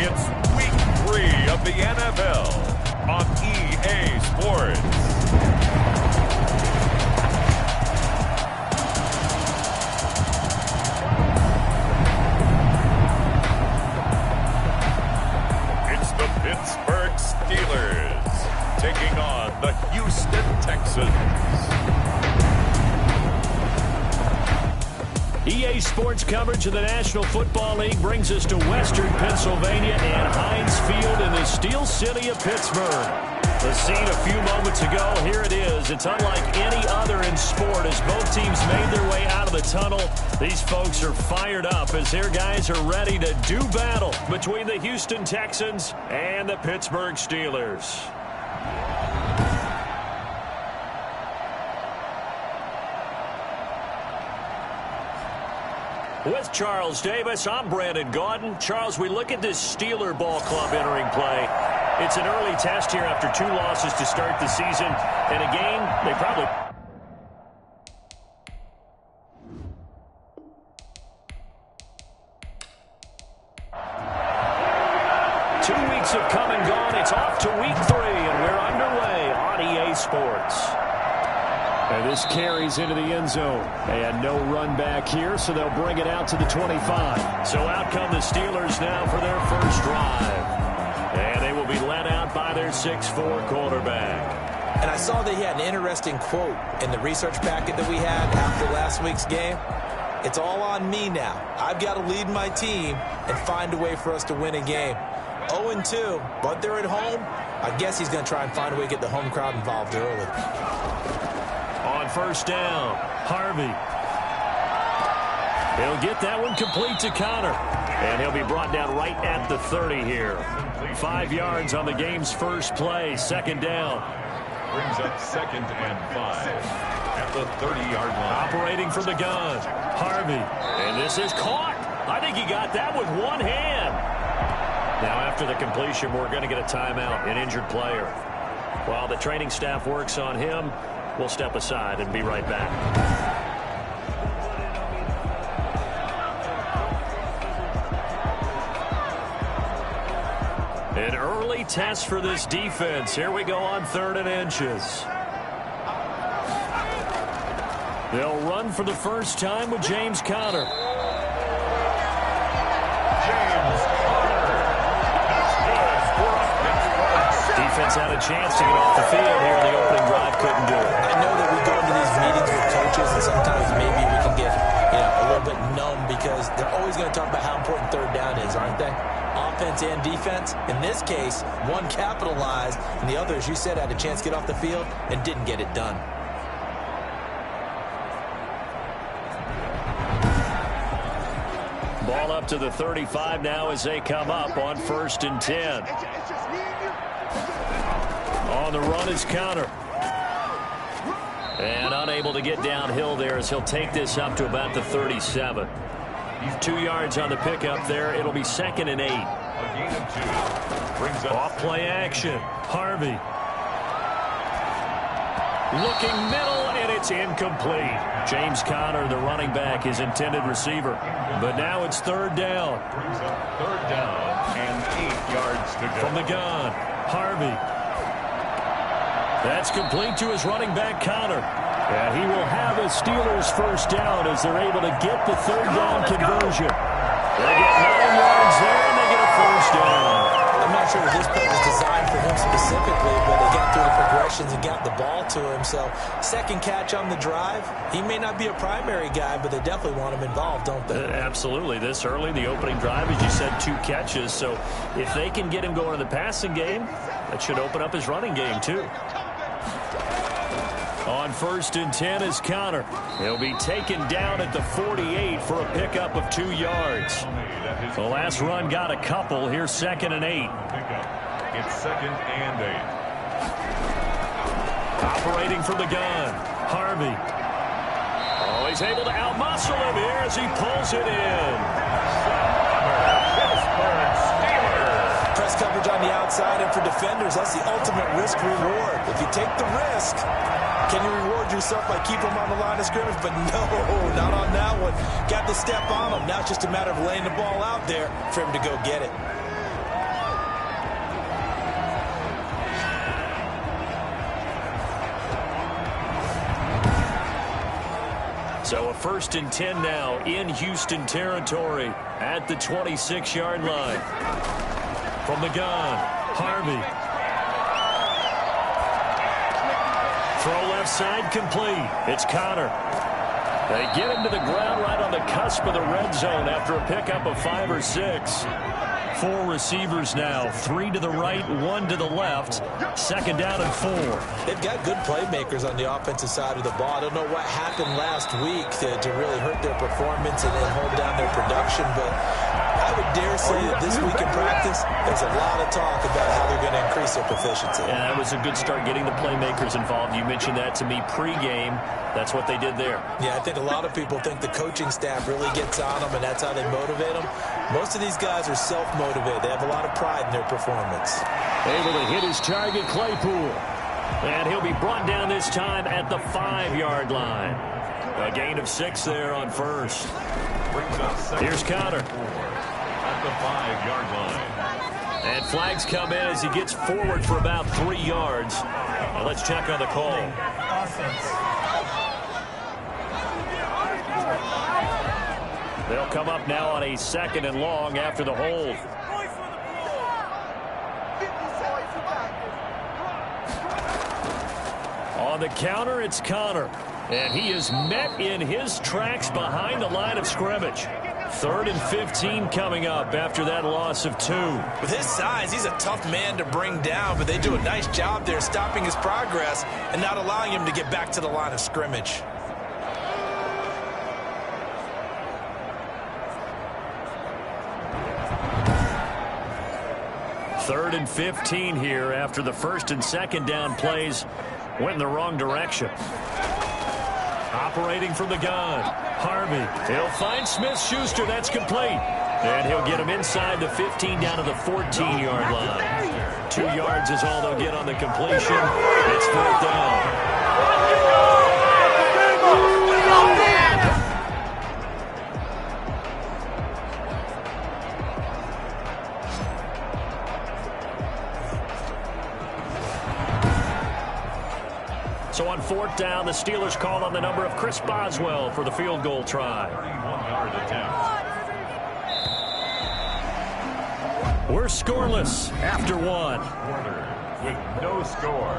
It's week 3 of the NFL on EA Sports. It's the Pittsburgh Steelers taking on the Houston Texans. EA Sports coverage of the National Football League brings us to Western Pennsylvania and Heinz Field in the Steel City of Pittsburgh. The scene a few moments ago, here it is. It's unlike any other in sport as both teams made their way out of the tunnel. These folks are fired up as their guys are ready to do battle between the Houston Texans and the Pittsburgh Steelers. With Charles Davis, I'm Brandon Gaudin. Charles, we look at this Steeler ball club entering play. It's an early test here after 2 losses to start the season. And a game they probably... Two weeks have come and gone. It's off to week 3, and we're underway on EA Sports. And this carries into the end zone. And no run back here, so they'll bring it out to the 25. So out come the Steelers now for their first drive. And they will be led out by their 6'4" quarterback. And I saw that he had an interesting quote in the research packet that we had after last week's game. It's all on me now. I've got to lead my team and find a way for us to win a game. 0-2, but they're at home. I guess he's going to try and find a way to get the home crowd involved early. On first down, Harvey. He'll get that one complete to Connor. And he'll be brought down right at the 30 here. 5 yards on the game's first play. Second down. Brings up 2nd and 5 at the 30-yard line. Operating from the gun, Harvey. And this is caught. I think he got that with one hand. Now after the completion, we're going to get a timeout, an injured player. While the training staff works on him, we'll step aside and be right back. An early test for this defense. Here we go on 3rd and inches. They'll run for the first time with James Conner. Defense had a chance to get off the field here. The opening drive couldn't do it. I know that we go into these meetings with coaches, and sometimes maybe we can get a little bit numb because they're always going to talk about how important 3rd down is, aren't they? Offense and defense. In this case, one capitalized, and the other, as you said, had a chance to get off the field and didn't get it done. Ball up to the 35 now as they come up on 1st and 10. On the run is Conner. And unable to get downhill there as he'll take this up to about the 37. 2 yards on the pickup there. It'll be 2nd and 8. A gain of 2. Brings up off play action. Harvey. Looking middle, and it's incomplete. James Conner, the running back, his intended receiver. But now it's 3rd down. Brings up 3rd down and 8 yards to go. From the gun, Harvey. That's complete to his running back, Conner. And he will have a Steelers first down as they're able to get the 3rd down conversion. They get 9 yards there, and they get a first down. I'm not sure if this play was designed for him specifically, but they got through the progressions and got the ball to him. So, 2nd catch on the drive. He may not be a primary guy, but they definitely want him involved, don't they? Absolutely. This early, the opening drive, as you said, 2 catches. So, if they can get him going in the passing game, that should open up his running game, too. On 1st and 10 is Conner. He'll be taken down at the 48 for a pickup of 2 yards. The last run got a couple. Here's 2nd and 8. It's 2nd and 8. Operating from the gun, Harvey. Oh, he's able to outmuscle him here as he pulls it in. Press coverage on the outside, and for defenders, that's the ultimate risk-reward. If you take the risk, can you reward yourself by keeping him on the line of scrimmage? But no, not on that one. Got the step on him. Now it's just a matter of laying the ball out there for him to go get it. So a 1st and 10 now in Houston territory at the 26-yard line. From the gun, Harvey. Throw left side complete. It's Connor. They get him to the ground right on the cusp of the red zone after a pickup of 5 or 6. 4 receivers now, 3 to the right, 1 to the left. 2nd down and 4. They've got good playmakers on the offensive side of the ball. I don't know what happened last week to really hurt their performance and hold down their production, but I would dare say that this week in practice, there's a lot of talk about how they're going to increase their proficiency. Yeah, that was a good start getting the playmakers involved. You mentioned that to me pregame. That's what they did there. Yeah, I think a lot of people think the coaching staff really gets on them, and that's how they motivate them. Most of these guys are self-motivated. They have a lot of pride in their performance. Able to hit his target, Claypool. And he'll be brought down this time at the 5-yard line. A gain of 6 there on first. Here's Connor. At the 5-yard line. And flags come in as he gets forward for about 3 yards. Now let's check on the call. They'll come up now on a 2nd and long after the hold. On the counter, it's Connor. And he is met in his tracks behind the line of scrimmage. 3rd and 15 coming up after that loss of 2. With his size, he's a tough man to bring down, but they do a nice job there stopping his progress and not allowing him to get back to the line of scrimmage. Third and 15 here after the 1st and 2nd down plays went in the wrong direction. Operating from the gun, Harvey. He'll find Smith-Schuster. That's complete. And he'll get him inside the 15 down to the 14-yard line. 2 yards is all they'll get on the completion. It's 4th down. So on 4th down, the Steelers call on the number of Chris Boswell for the field goal try. 31-yard attempt. We're scoreless after 1. Quarter with no score.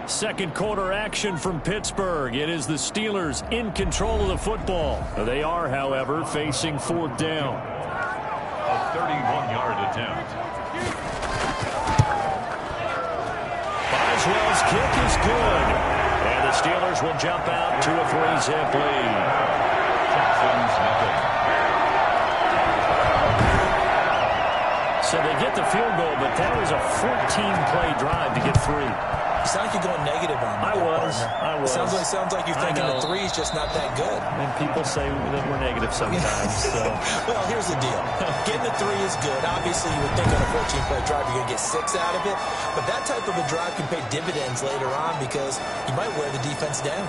2nd quarter action from Pittsburgh. It is the Steelers in control of the football. They are, however, facing 4th down. A 31-yard attempt. Boswell's kick is good. And the Steelers will jump out to a 3-zip lead. Texans nothing. So they get the field goal, but that was a 14-play drive to get 3. You sound like you're going negative on me. I was. Sounds like you're thinking the 3 is just not that good. And people say that we're negative sometimes. So. Well, here's the deal. Getting the 3 is good. Obviously, you would think on a 14-play drive you're going to get 6 out of it. But that type of a drive can pay dividends later on because you might wear the defense down.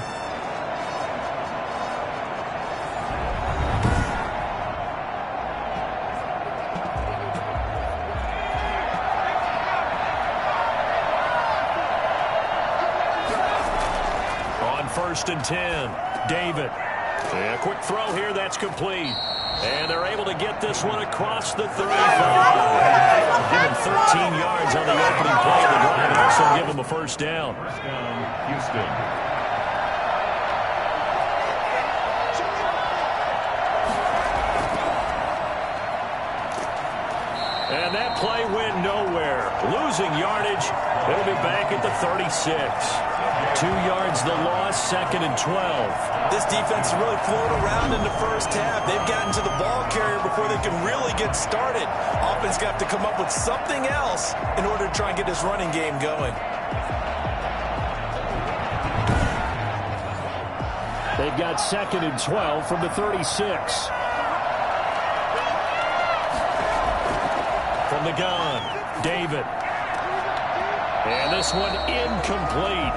On 1st and 10, David. A quick throw here, that's complete. And they're able to get this one across the 35. Give him 13 yards on the opening play of the drive and also give him a 1st down. First down, Houston. And that play went nowhere. Losing yardage. It'll be back at the 36. 2 yards the loss, 2nd and 12. This defense has really floated around in the first half. They've gotten to the ball carrier before they can really get started. Offense got to come up with something else in order to try and get this running game going. They've got 2nd and 12 from the 36. From the gun, David. And this one incomplete.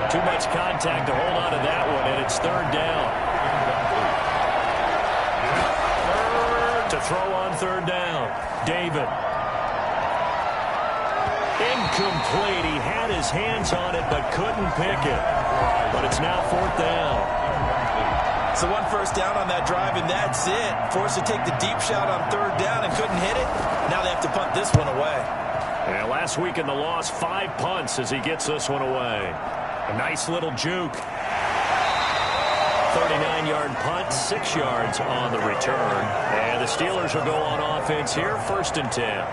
Too much contact to hold on to that one, and it's 3rd down. To throw on 3rd down, David. Incomplete. He had his hands on it but couldn't pick it. But it's now 4th down. So 1 first down on that drive, and that's it. Forced to take the deep shot on 3rd down and couldn't hit it. Now they have to punt this one away. Yeah, last week in the loss, 5 punts as he gets this one away. A nice little juke. 39-yard punt, 6 yards on the return. And the Steelers will go on offense here, 1st and 10.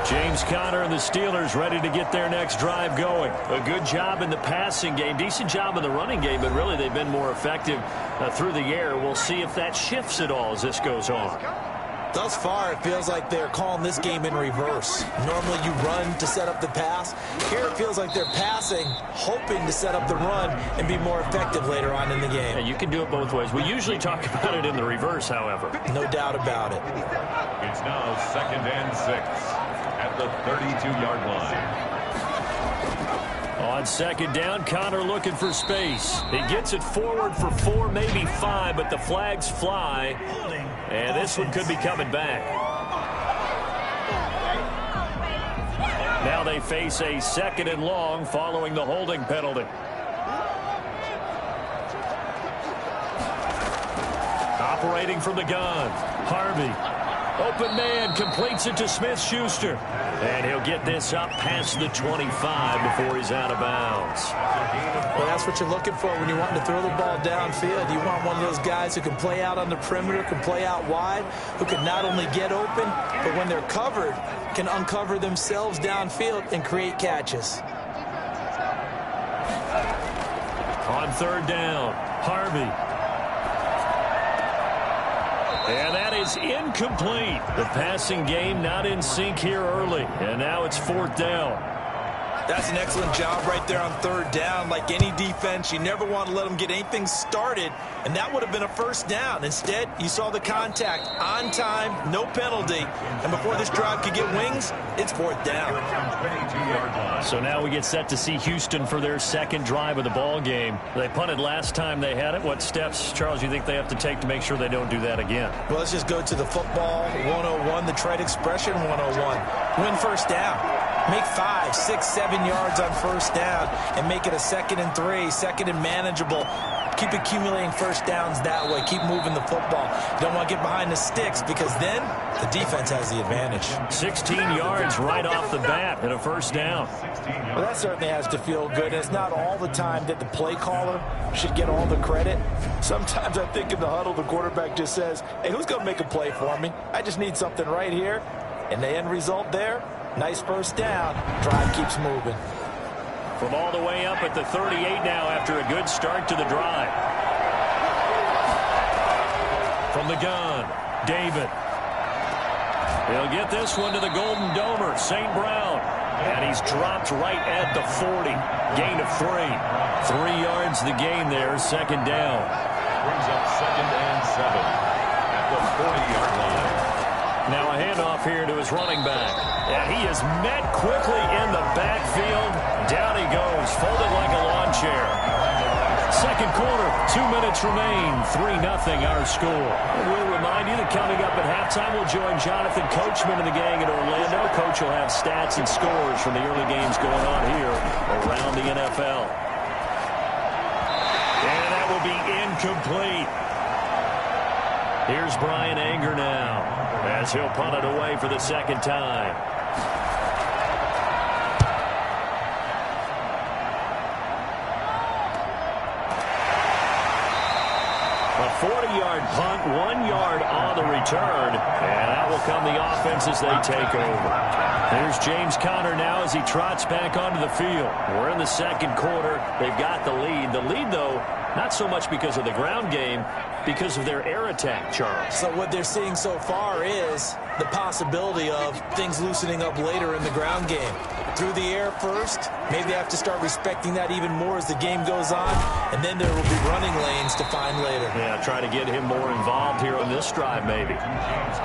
James Conner and the Steelers ready to get their next drive going. A good job in the passing game, decent job in the running game, but really they've been more effective through the air. We'll see if that shifts at all as this goes on. Thus far, it feels like they're calling this game in reverse. Normally you run to set up the pass. Here it feels like they're passing, hoping to set up the run and be more effective later on in the game. Yeah, you can do it both ways. We usually talk about it in the reverse, however. No doubt about it. It's now 2nd and 6 at the 32-yard line. On 2nd down, Conner looking for space. He gets it forward for 4, maybe 5, but the flags fly. And this one could be coming back. Now they face a 2nd and long following the holding penalty. Operating from the gun, Harvey. Open man, completes it to Smith-Schuster. And he'll get this up past the 25 before he's out of bounds. Well, that's what you're looking for when you want to throw the ball downfield. You want one of those guys who can play out on the perimeter, can play out wide, who can not only get open, but when they're covered, can uncover themselves downfield and create catches. On 3rd down, Harvey. And that is incomplete. The passing game not in sync here early. And now it's 4th down. That's an excellent job right there on 3rd down. Like any defense, you never want to let them get anything started, and that would have been a 1st down. Instead, you saw the contact on time, no penalty, and before this drive could get wings, it's 4th down. So now we get set to see Houston for their 2nd drive of the ball game. They punted last time they had it. What steps, Charles, you think they have to take to make sure they don't do that again? Well, let's just go to the football 101, the trade expression 101. Win 1st down. Make 5, 6, 7 yards on 1st down and make it a 2nd and 3, 2nd and manageable. Keep accumulating 1st downs that way. Keep moving the football. You don't want to get behind the sticks because then the defense has the advantage. 16 yards right off the bat and a 1st down. Well, that certainly has to feel good. It's not all the time that the play caller should get all the credit. Sometimes I think in the huddle, the quarterback just says, hey, who's going to make a play for me? I just need something right here. And the end result there, nice 1st down. Drive keeps moving. From all the way up at the 38 now after a good start to the drive. From the gun, David. He'll get this one to the Golden Domer, St. Brown. And he's dropped right at the 40. Gain of 3. 3 yards the gain there, 2nd down. Brings up 2nd and 7 at the 40-yard line. Now a handoff here to his running back. And he is met quickly in the backfield. Down he goes, folded like a lawn chair. 2nd quarter, 2 minutes remain. 3-0 our score. We'll remind you that coming up at halftime, we'll join Jonathan Coachman and the gang in Orlando. Coach will have stats and scores from the early games going on here around the NFL. And that will be incomplete. Here's Brian Anger now as he'll punt it away for the 2nd time. A 40-yard punt, 1 yard on the return, and that will come the offense as they take over. There's James Conner now as he trots back onto the field. We're in the 2nd quarter. They've got the lead. The lead, though, not so much because of the ground game, because of their air attack, Charles. So what they're seeing so far is the possibility of things loosening up later in the ground game. Through the air first, maybe they have to start respecting that even more as the game goes on, and then there will be running lanes to find later. Yeah, try to get him more involved here on this drive, maybe.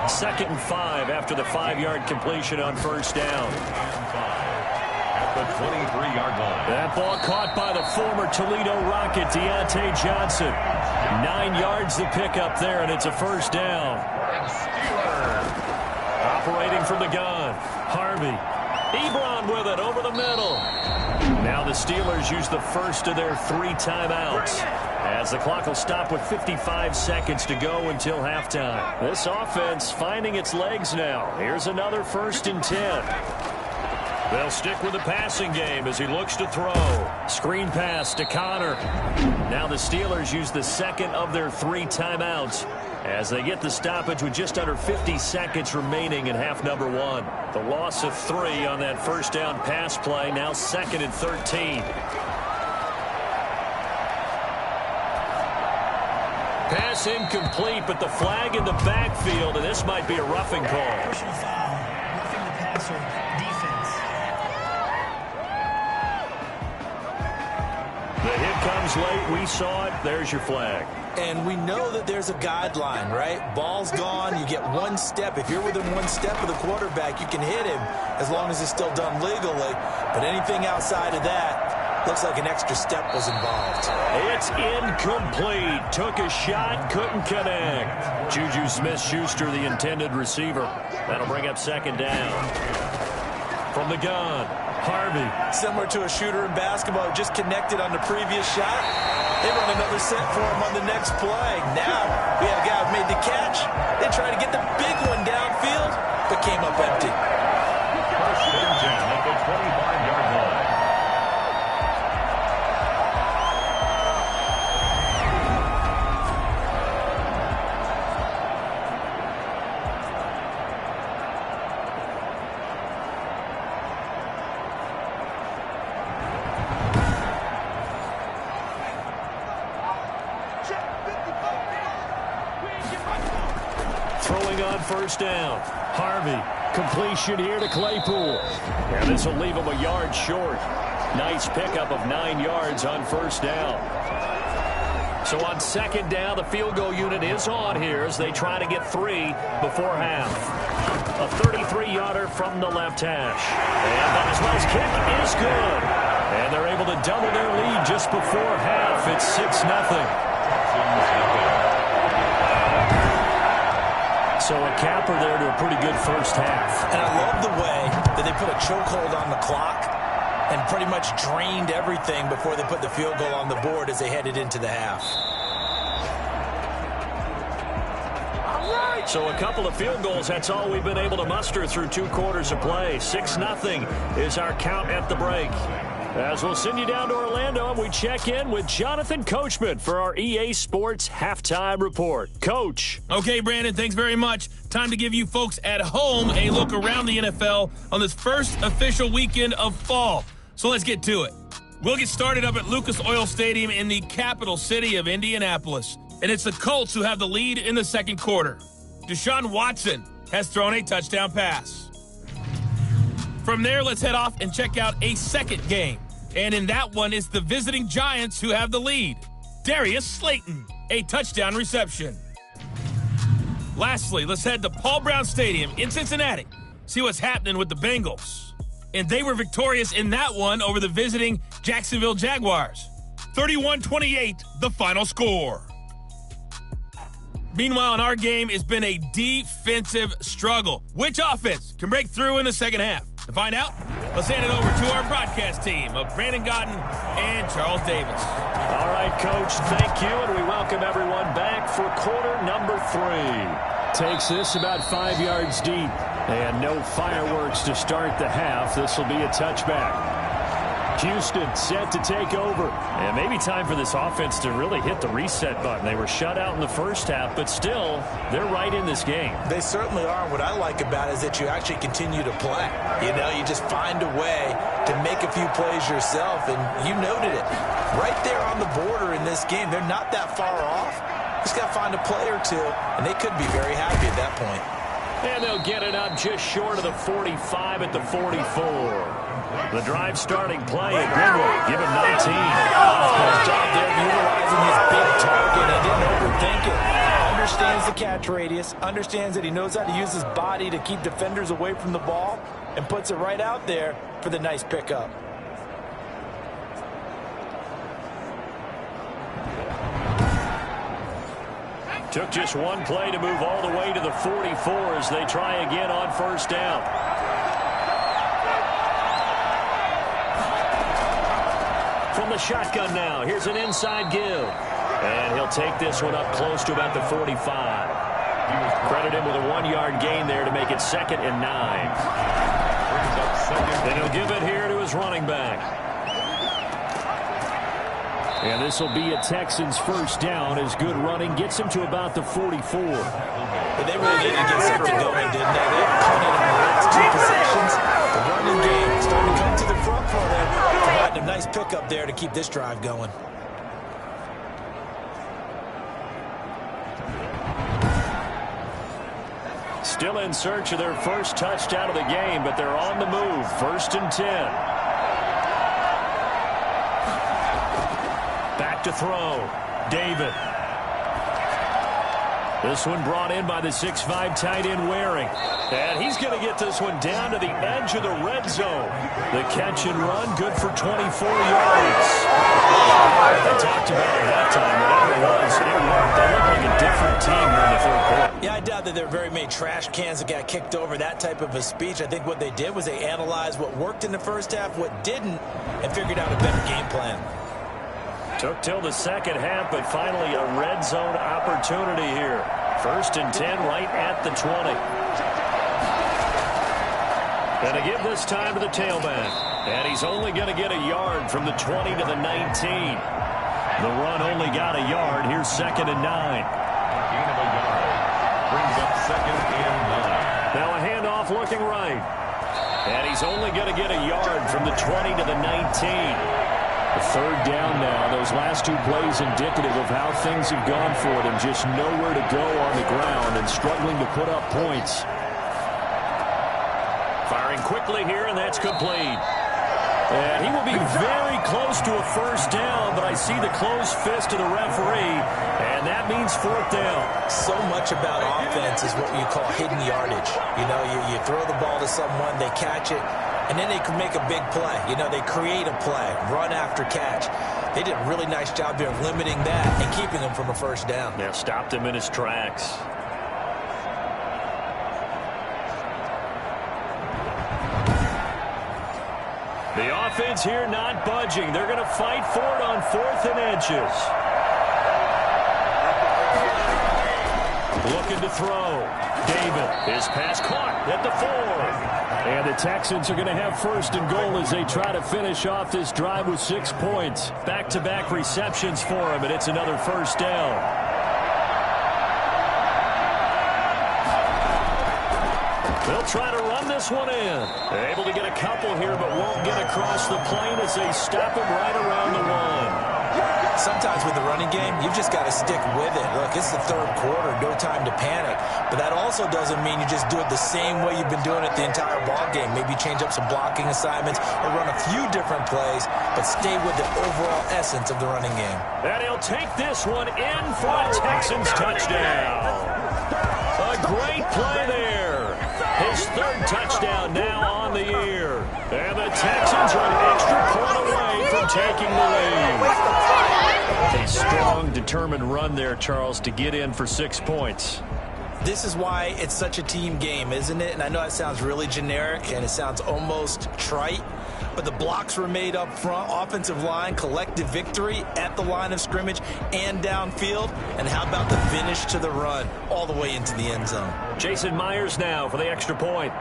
2nd and 5 after the 5-yard completion on 1st down. At the 23-yard line. That ball caught by the former Toledo Rocket, Deontay Johnson. 9 yards the pickup there, and it's a 1st down. Operating from the gun, Harvey. Ebron with it over the middle. Now the Steelers use the first of their 3 timeouts, as the clock will stop with 55 seconds to go until halftime. This offense finding its legs now. Here's another 1st and 10. They'll stick with the passing game as he looks to throw. Screen pass to Connor. Now the Steelers use the second of their 3 timeouts as they get the stoppage with just under 50 seconds remaining in half number 1. The loss of 3 on that first down pass play, now 2nd and 13. Pass incomplete, but the flag in the backfield, and this might be a roughing call. Personal foul, roughing the passer, defense. The hit comes late. We saw it. There's your flag. And we know that there's a guideline, right? Ball's gone. You get 1 step. If you're within 1 step of the quarterback, you can hit him as long as it's still done legally. But anything outside of that, looks like an extra step was involved. It's incomplete. Took a shot, couldn't connect. Juju Smith-Schuster, the intended receiver. That'll bring up 2nd down. From the gun, Harvey. Similar to a shooter in basketball, just connected on the previous shot. They run another set for him on the next play. Now we have a guy who made the catch. They try to get the big one downfield, but came up empty. 1st and 10 at the 25-yard line. Throwing on 1st down. Harvey. Completion here to Claypool. And this will leave him a yard short. Nice pickup of 9 yards on 1st down. So on 2nd down, the field goal unit is on here as they try to get 3 before half. A 33-yarder from the left hash. And Boswell's kick is good. And they're able to double their lead just before half. It's 6-0. So a capper there to a pretty good first half. And I love the way that they put a chokehold on the clock and pretty much drained everything before they put the field goal on the board as they headed into the half. So a couple of field goals, that's all we've been able to muster through 2 quarters of play. 6-0 is our count at the break. As we'll send you down to Orlando, and we check in with Jonathan Coachman for our EA Sports Halftime Report. Coach. Okay, Brandon, thanks very much. Time to give you folks at home a look around the NFL on this first official weekend of fall. So let's get to it. We'll get started up at Lucas Oil Stadium in the capital city of Indianapolis. And it's the Colts who have the lead in the 2nd quarter. Deshaun Watson has thrown a touchdown pass. From there, let's head off and check out a 2nd game. And in that one, it's the visiting Giants who have the lead. Darius Slayton, a touchdown reception. Lastly, let's head to Paul Brown Stadium in Cincinnati. See what's happening with the Bengals. And they were victorious in that one over the visiting Jacksonville Jaguars. 31-28, the final score. Meanwhile, in our game, it's been a defensive struggle. Which offense can break through in the 2nd half? To find out, let's hand it over to our broadcast team of Brandon Godden and Charles Davis. All right, Coach, thank you, and we welcome everyone back for quarter number 3. Takes this about 5 yards deep, and no fireworks to start the half. This will be a touchback. Houston set to take over. And maybe time for this offense to really hit the reset button. They were shut out in the first half, but still, they're right in this game. They certainly are. What I like about it is that you actually continue to play. You know, you just find a way to make a few plays yourself, and you noted it. Right there on the border in this game, they're not that far off. Just got to find a play or two, and they could be very happy at that point. And they'll get it up just short of the 45 at the 44. The drive starting play at Greenwood. Give him 19. Nice job there utilizing his big target and didn't overthink it. Understands the catch radius, understands that he knows how to use his body to keep defenders away from the ball, and puts it right out there for the nice pickup. Took just one play to move all the way to the 44 as they try again on first down. From the shotgun now, here's an inside give. And he'll take this one up close to about the 45. Credit him with a 1-yard gain there to make it 2nd and 9. Then he'll give it here to his running back. And this will be a Texans first down as good running gets him to about the 44. But they really needed to get something going, didn't they? They punted in the last 2 possessions. The running game starting to come to the front for them, providing a nice pickup there to keep this drive going. Still in search of their first touchdown of the game, but they're on the move. 1st and 10. Back to throw. David. This one brought in by the 6'5" tight end Waring. And he's going to get this one down to the edge of the red zone. The catch and run, good for 24 yards. They talked about it that time. Whatever it was, it worked. They look like a different team here in the 3rd quarter. Yeah, I doubt that there are very many trash cans that got kicked over, that type of a speech. I think what they did was they analyzed what worked in the first half, what didn't, and figured out a better game plan. Took till the second half, but finally a red zone opportunity here. 1st and 10 right at the 20. Going to give this time to the tailback. And he's only going to get a yard from the 20 to the 19. The run only got a yard. Here's 2nd and 9. Gain of a yard. Brings up 2nd and 9. Now a handoff looking right. And he's only going to get a yard from the 20 to the 19. The 3rd down now. Those last 2 plays indicative of how things have gone for them. Just nowhere to go on the ground and struggling to put up points. Firing quickly here, and that's complete. And he will be very close to a first down, but I see the closed fist of the referee, and that means 4th down. So much about offense is what you call hidden yardage. You know, you throw the ball to someone, they catch it, and then they can make a big play. You know, they create a play, run after catch. They did a really nice job there of limiting that and keeping him from a first down. Yeah, stopped him in his tracks. The offense here not budging. They're going to fight for it on 4th and inches. Looking to throw. David, his pass caught at the 4. And the Texans are going to have 1st and goal as they try to finish off this drive with 6 points. Back-to-back receptions for him, and it's another first down. They'll try to run this one in. They're able to get a couple here, but won't get across the plane as they stop him right around the 1. Sometimes with the running game, you've just got to stick with it. Look, it's the 3rd quarter, no time to panic. But that also doesn't mean you just do it the same way you've been doing it the entire ball game. Maybe change up some blocking assignments or run a few different plays, but stay with the overall essence of the running game. And he'll take this one in for a Texans touchdown. A great play there. His 3rd touchdown now on the year. And the Texans are an extra point away from taking the lead. A strong, determined run there, Charles, to get in for 6 points. This is why it's such a team game, isn't it? And I know that sounds really generic and it sounds almost trite, but the blocks were made up front, offensive line, collective victory at the line of scrimmage and downfield. And how about the finish to the run all the way into the end zone? Jason Myers now for the extra point.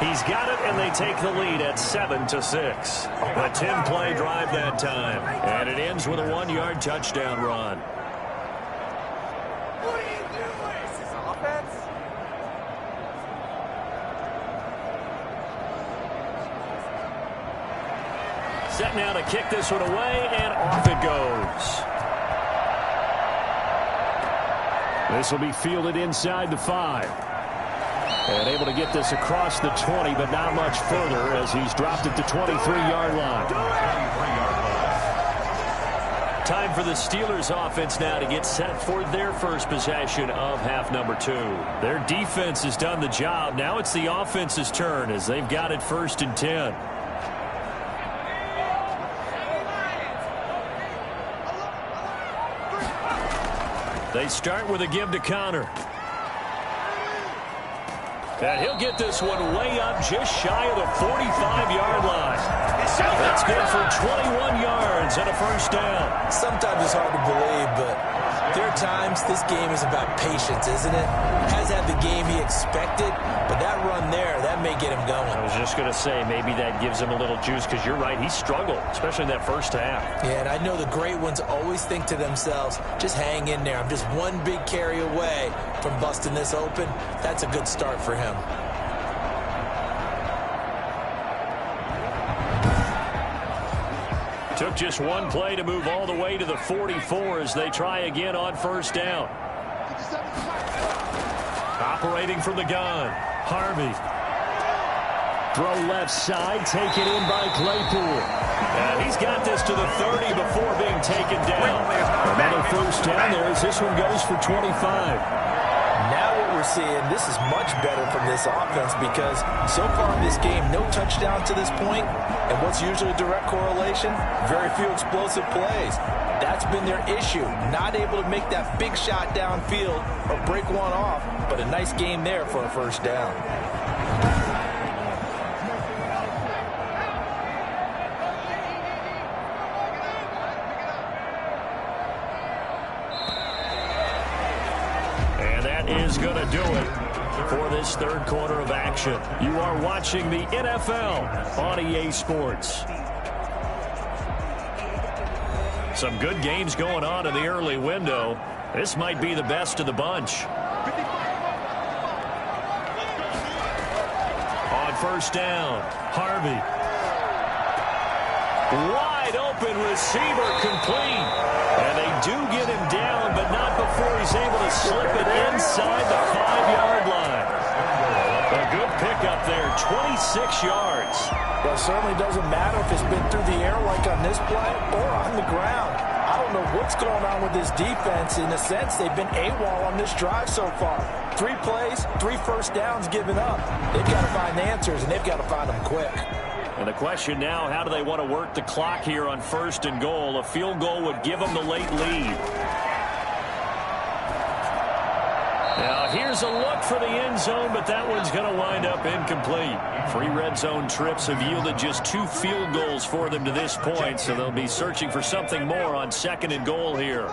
He's got it, and they take the lead at 7-6. A 10-play drive that time, and it ends with a 1-yard touchdown run. What are you doing? Is this offense? Set now to kick this one away, and off it goes. This will be fielded inside the 5. And able to get this across the 20, but not much further as he's dropped it to 23-yard line. Time for the Steelers offense now to get set for their first possession of half number 2. Their defense has done the job. Now it's the offense's turn as they've got it 1st and 10. They start with a give to Connor. And he'll get this one way up just shy of the 45-yard line. That's good for 21 yards and a first down. Sometimes it's hard to believe, but there are times this game is about patience, isn't it? He has had the game he expected, but that run there, that may get him going. I was just going to say, maybe that gives him a little juice, because you're right, he struggled, especially in that first half. Yeah, and I know the great ones always think to themselves, just hang in there. I'm just one big carry away from busting this open. That's a good start for him. Took just one play to move all the way to the 44 as they try again on first down. Operating from the gun, Harvey. Throw left side, taken in by Claypool. And he's got this to the 30 before being taken down. Another first down there as this one goes for 25. Now what we're seeing, this is much better from this offense because so far in this game, no touchdown to this point. And what's usually a direct correlation? Very few explosive plays. That's been their issue. Not able to make that big shot downfield or break one off. But a nice game there for a first down. Is going to do it for this third quarter of action. You are watching the NFL on EA Sports. Some good games going on in the early window. This might be the best of the bunch. On first down, Harvey. Wide open receiver complete. And they do get him down, but not before he's able to slip it inside the 5-yard line. A good pickup there, 26 yards. Well, it certainly doesn't matter if it's been through the air like on this play or on the ground. I don't know what's going on with this defense. In a sense, they've been AWOL on this drive so far. 3 plays, 3 first downs given up. They've got to find answers, and they've got to find them quick. And the question now, how do they want to work the clock here on first and goal? A field goal would give them the late lead. Now, here's a look for the end zone, but that one's going to wind up incomplete. 3 red zone trips have yielded just 2 field goals for them to this point, so they'll be searching for something more on second and goal here.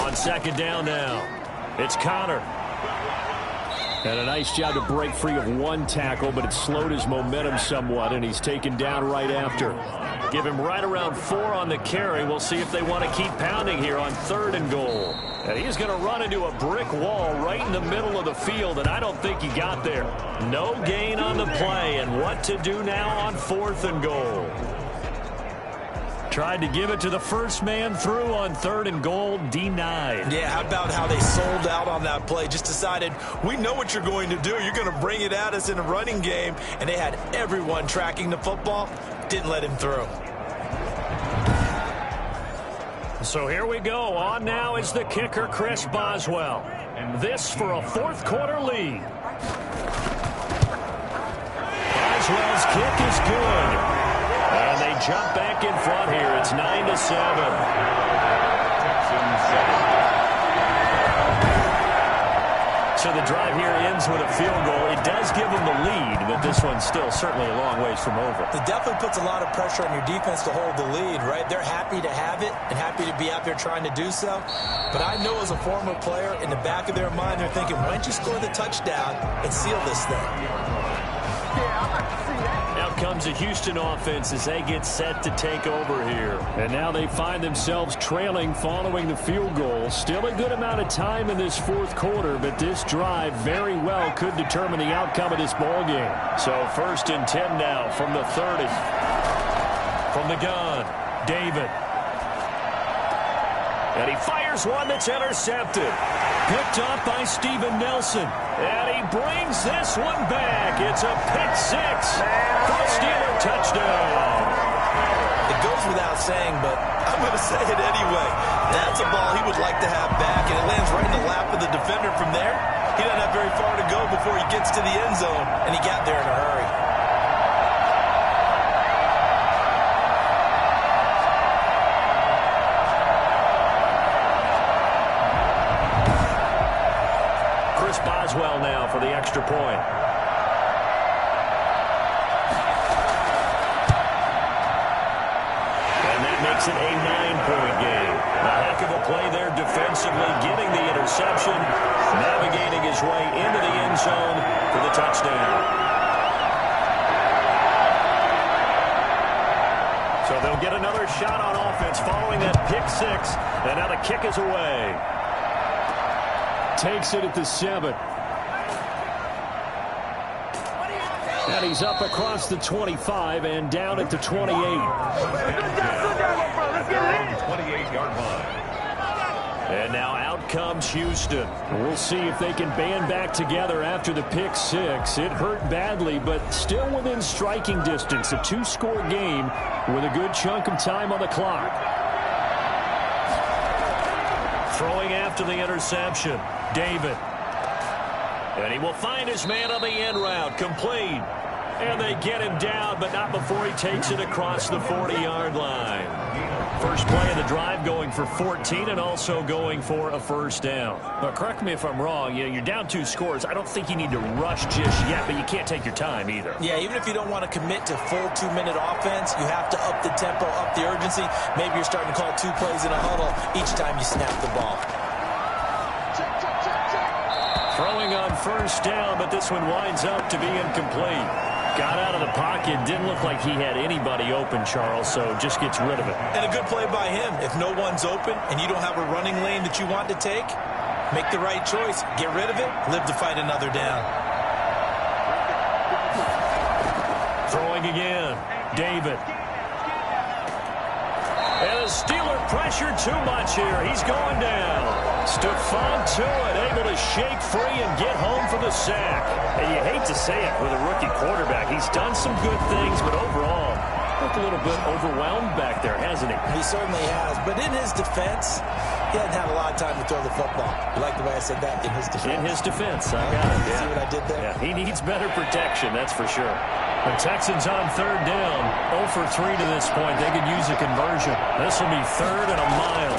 On second down now, it's Connor. And a nice job to break free of 1 tackle, but it slowed his momentum somewhat, and he's taken down right after. Give him right around 4 on the carry. We'll see if they want to keep pounding here on third and goal. And he's going to run into a brick wall right in the middle of the field, and I don't think he got there. No gain on the play, and what to do now on fourth and goal. Tried to give it to the first man through on third and goal, denied. Yeah, how about how they sold out on that play? Just decided, we know what you're going to do. You're going to bring it at us in a running game. And they had everyone tracking the football. Didn't let him through. So here we go. On now is the kicker, Chris Boswell. This for a fourth quarter lead. Boswell's kick is good. And they jump back in front here. It's 9-7. So the drive here ends with a field goal. It does give them the lead, but this one's still certainly a long ways from over. It definitely puts a lot of pressure on your defense to hold the lead, right? They're happy to have it and happy to be out there trying to do so. But I know as a former player, in the back of their mind, they're thinking, why don't you score the touchdown and seal this thing? Now comes the Houston offense as they get set to take over here. And now they find themselves trailing following the field goal. Still a good amount of time in this fourth quarter, but this drive very well could determine the outcome of this ball game. So 1st and 10 now from the 30. From the gun, David. And he fires one that's intercepted. Picked off by Steven Nelson. And he brings this one back. It's a pick 6 for a Steeler touchdown. It goes without saying, but I'm going to say it anyway. That's a ball he would like to have back, and it lands right in the lap of the defender from there. He doesn't have very far to go before he gets to the end zone, and he got there in a hurry. well now for the extra point. And that makes it a 9-point game. A heck of a play there defensively, getting the interception, navigating his way into the end zone for the touchdown. So they'll get another shot on offense following that pick six. And now the kick is away. Takes it at the 7. And he's up across the 25 and down at the 28. 28-yard line. And now out comes Houston. We'll see if they can band back together after the pick six. It hurt badly, but still within striking distance. A 2-score game with a good chunk of time on the clock. Throwing after the interception, David. And he will find his man on the end route, complete. And they get him down, but not before he takes it across the 40-yard line. First play of the drive going for 14 and also going for a first down. But correct me if I'm wrong, you're down 2 scores. I don't think you need to rush just yet, but you can't take your time either. Yeah, even if you don't want to commit to full 2-minute offense, you have to up the tempo, up the urgency. Maybe you're starting to call 2 plays in a huddle each time you snap the ball. Throwing on first down, but this one winds up to be incomplete. Got out of the pocket. Didn't look like he had anybody open, Charles, so just gets rid of it. And a good play by him. If no one's open and you don't have a running lane that you want to take, make the right choice. Get rid of it. Live to fight another down. Throwing again. David. And the Steeler pressure too much here. He's going down. Stephon Tuitt able to shake free and get home for the sack. And you hate to say it with a rookie quarterback. He's done some good things, but overall, looked a little bit overwhelmed back there, hasn't he? He certainly has. But in his defense, he hasn't had a lot of time to throw the football. You like the way I said that? In his defense. In his defense. I got it. Yeah. See what I did there? Yeah, he needs better protection, that's for sure. The Texans on third down. 0 for 3 to this point. They could use a conversion. This will be 3rd and a mile.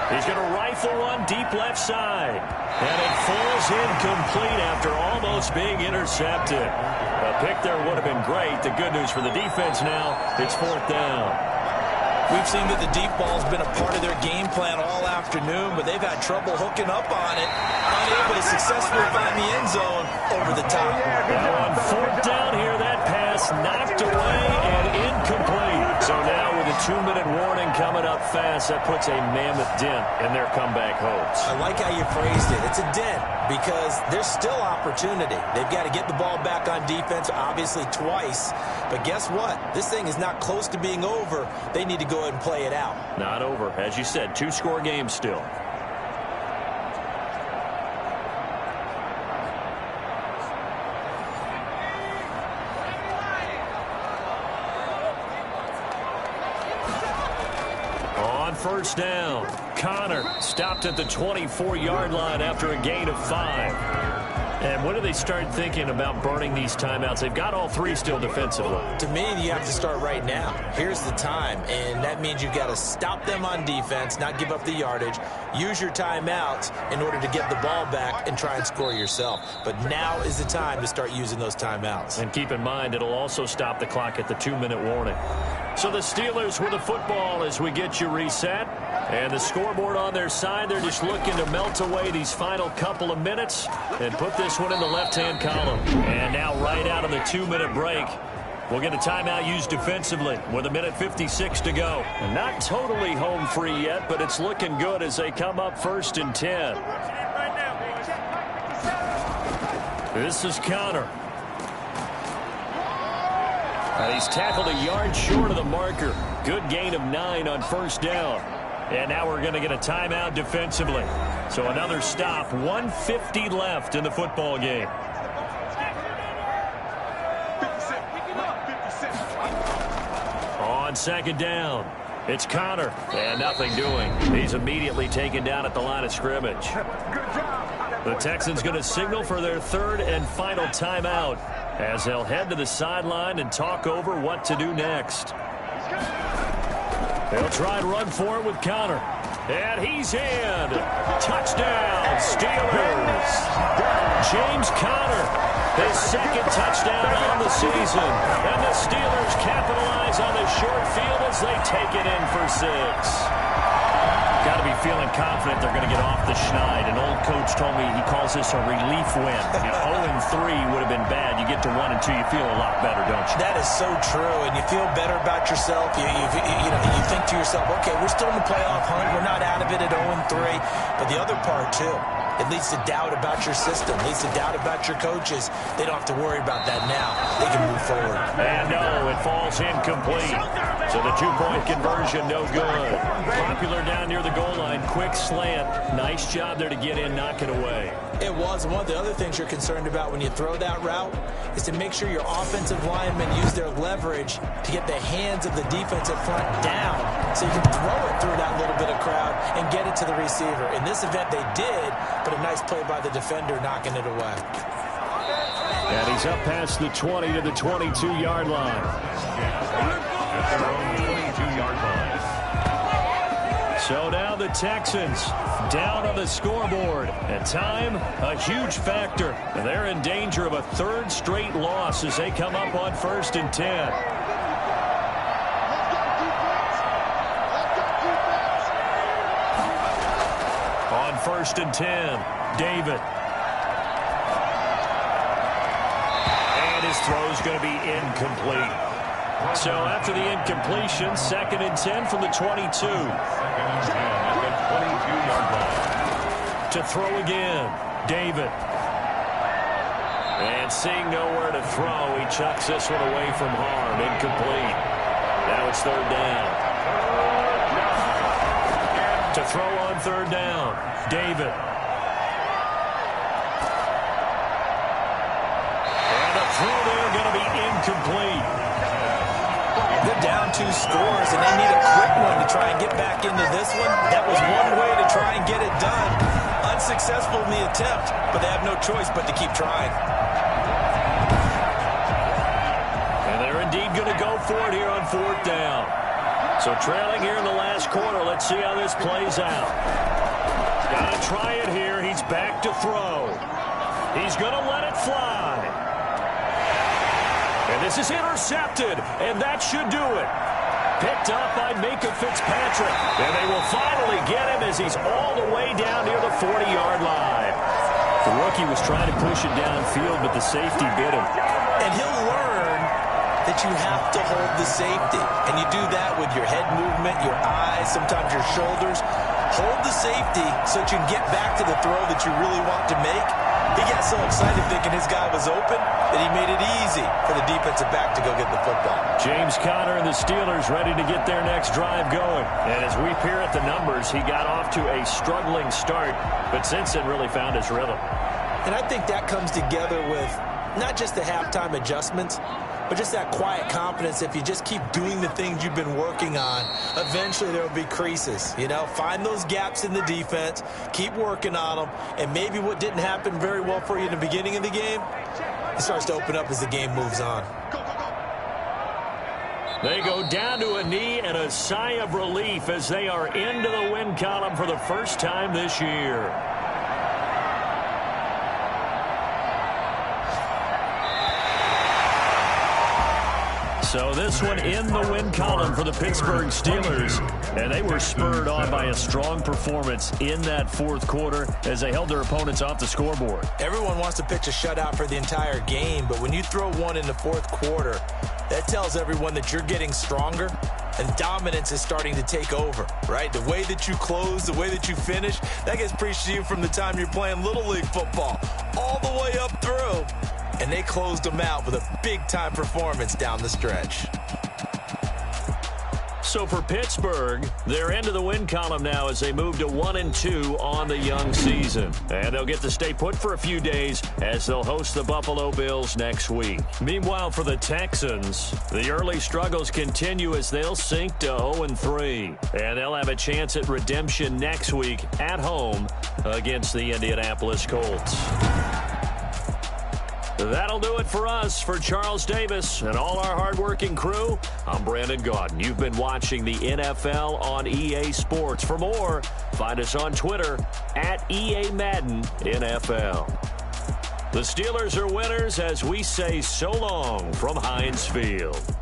He's going to rifle one deep left side. And it falls incomplete after almost being intercepted. A pick there would have been great. The good news for the defense now, it's 4th down. We've seen that the deep ball's been a part of their game plan all afternoon, but they've had trouble hooking up on it. Unable to successfully find the end zone over the top. Now on 4th down here, that pass knocked away and incomplete. So now with a 2-minute warning coming up fast, that puts a mammoth dent in their comeback hopes. I like how you phrased it. It's a dent because there's still opportunity. They've got to get the ball back on defense, obviously twice. But guess what? This thing is not close to being over. They need to go ahead and play it out. Not over. As you said, 2-score game still. First down. Connor stopped at the 24-yard line after a gain of 5. And when do they start thinking about burning these timeouts? They've got all 3 still defensively. To me, you have to start right now. Here's the time, and that means you've got to stop them on defense, not give up the yardage, use your timeouts in order to get the ball back and try and score yourself. But now is the time to start using those timeouts. And keep in mind, it'll also stop the clock at the 2-minute warning. So the Steelers with the football as we get you reset. And the scoreboard on their side, they're just looking to melt away these final couple of minutes and put this one in the left-hand column. And now right out of the 2-minute break, we'll get a timeout used defensively with 1:56 to go. And not totally home free yet, but it's looking good as they come up 1st and 10. This is Connor. And he's tackled a yard short of the marker. Good gain of 9 on first down. And now we're going to get a timeout defensively. So another stop. 1:50 left in the football game. On second down, it's Connor. And nothing doing. He's immediately taken down at the line of scrimmage. The Texans going to signal for their 3rd and final timeout as they'll head to the sideline and talk over what to do next. They'll try and run for it with Conner. And he's in. Touchdown, Steelers. James Conner, his second touchdown on the season. And the Steelers capitalize on the short field as they take it in for 6. Got to be feeling confident they're going to get off the schneid. An old coach told me he calls this a relief win. 0-3 would have been bad. You get to 1-2, you feel a lot better, don't you? That is so true, and you feel better about yourself. You think to yourself, okay, we're still in the playoff hunt. We're not out of it at 0-3. But the other part, too, it leads to doubt about your system, leads to doubt about your coaches. They don't have to worry about that now. They can move forward. And no, it falls incomplete. So the 2-point conversion, no good. Popular down near the goal line, quick slant. Nice job there to get in, knock it away. It was. One of the other things you're concerned about when you throw that route is to make sure your offensive linemen use their leverage to get the hands of the defensive front down so you can throw it through that little bit of crowd and get it to the receiver. In this event, they did, but a nice play by the defender knocking it away. And he's up past the 20 to the 22-yard line. So now the Texans down on the scoreboard. And time, a huge factor. And they're in danger of a third straight loss as they come up on 1st and 10. On 1st and 10, David. And his throw's going to be incomplete. So after the incompletion, 2nd and 10 from the 22. To throw again, David. And seeing nowhere to throw, he chucks this one away from harm. Incomplete. Now it's 3rd down. To throw on 3rd down, David. And the throw there going to be incomplete. They're down 2 scores, and they need a quick one to try and get back into this one. That was one way to try and get it done. Unsuccessful in the attempt, but they have no choice but to keep trying. And they're indeed going to go for it here on 4th down. So trailing here in the last quarter, let's see how this plays out. Got to try it here. He's back to throw. He's going to let it fly. And this is intercepted, and that should do it. Picked up by Micah Fitzpatrick. And they will finally get him as he's all the way down near the 40-yard line. The rookie was trying to push it downfield, but the safety bit him. And he'll learn that you have to hold the safety. And you do that with your head movement, your eyes, sometimes your shoulders. Hold the safety so that you can get back to the throw that you really want to make. He got so excited thinking his guy was open that he made it easy for the defensive back to go get the football. James Conner and the Steelers ready to get their next drive going. And as we peer at the numbers, he got off to a struggling start, but since then really found his rhythm. And I think that comes together with not just the halftime adjustments, but just that quiet confidence. If you just keep doing the things you've been working on, eventually there will be creases. You know, find those gaps in the defense, keep working on them, and maybe what didn't happen very well for you in the beginning of the game, it starts to open up as the game moves on. They go down to a knee and a sigh of relief as they are into the win column for the first time this year. So this one in the win column for the Pittsburgh Steelers. And they were spurred on by a strong performance in that 4th quarter as they held their opponents off the scoreboard. Everyone wants to pitch a shutout for the entire game, but when you throw one in the 4th quarter, that tells everyone that you're getting stronger and dominance is starting to take over, right? The way that you close, the way that you finish, that gets preached to you from the time you're playing Little League football all the way up through. And they closed them out with a big-time performance down the stretch. So for Pittsburgh, they're into the win column now as they move to 1-2 on the young season. And they'll get to stay put for a few days as they'll host the Buffalo Bills next week. Meanwhile, for the Texans, the early struggles continue as they'll sink to 0-3. And they'll have a chance at redemption next week at home against the Indianapolis Colts. That'll do it for us. For Charles Davis and all our hardworking crew, I'm Brandon Gaudin. You've been watching the NFL on EA Sports. For more, find us on Twitter at EA Madden NFL. The Steelers are winners as we say so long from Heinz Field.